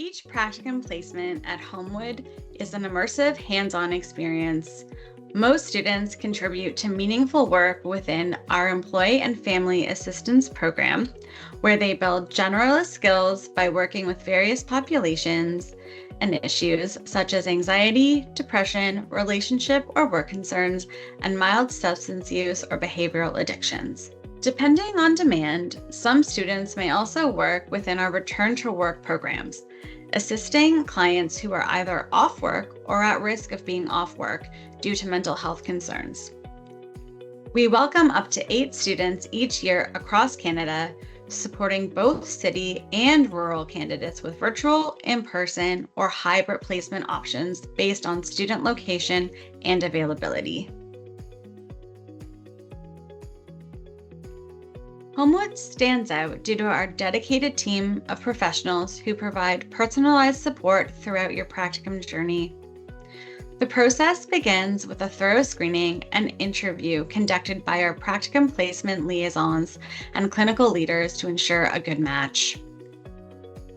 Each practicum placement at Homewood is an immersive, hands-on experience. Most students contribute to meaningful work within our Employee and Family Assistance Program, where they build generalist skills by working with various populations and issues such as anxiety, depression, relationship or work concerns, and mild substance use or behavioral addictions. Depending on demand, some students may also work within our Return to Work programs, assisting clients who are either off work or at risk of being off work due to mental health concerns. We welcome up to 8 students each year across Canada, supporting both city and rural candidates with virtual, in-person, or hybrid placement options based on student location and availability. Homewood stands out due to our dedicated team of professionals who provide personalized support throughout your practicum journey. The process begins with a thorough screening and interview conducted by our practicum placement liaisons and clinical leaders to ensure a good match.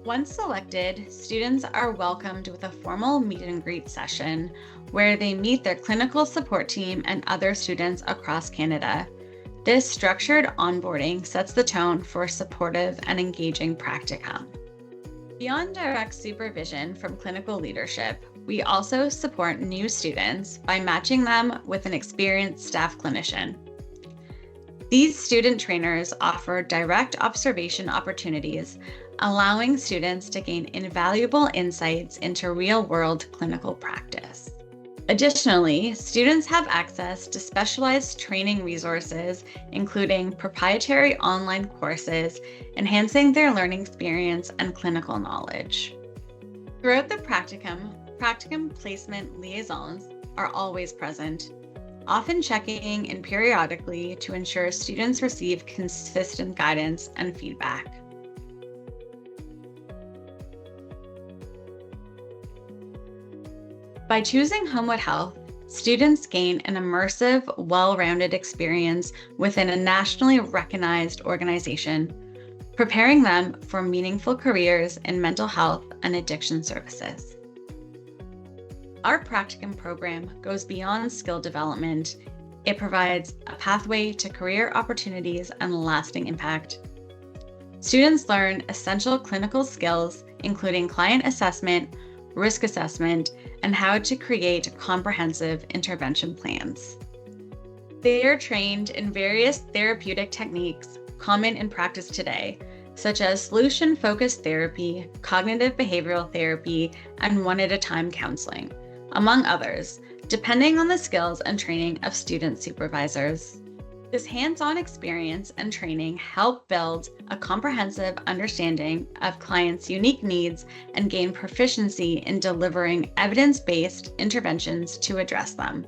Once selected, students are welcomed with a formal meet and greet session where they meet their clinical support team and other students across Canada. This structured onboarding sets the tone for a supportive and engaging practicum. Beyond direct supervision from clinical leadership, we also support new students by matching them with an experienced staff clinician. These student trainers offer direct observation opportunities, allowing students to gain invaluable insights into real-world clinical practice. Additionally, students have access to specialized training resources, including proprietary online courses, enhancing their learning experience and clinical knowledge. Throughout the practicum placement liaisons are always present, often checking in periodically to ensure students receive consistent guidance and feedback. By choosing Homewood Health, students gain an immersive, well-rounded experience within a nationally recognized organization, preparing them for meaningful careers in mental health and addiction services. Our practicum program goes beyond skill development. It provides a pathway to career opportunities and lasting impact. Students learn essential clinical skills, including client assessment, risk assessment, and how to create comprehensive intervention plans. They are trained in various therapeutic techniques common in practice today, such as solution-focused therapy, cognitive behavioral therapy, and one-at-a-time counseling, among others, depending on the skills and training of student supervisors. This hands-on experience and training help build a comprehensive understanding of clients' unique needs and gain proficiency in delivering evidence-based interventions to address them.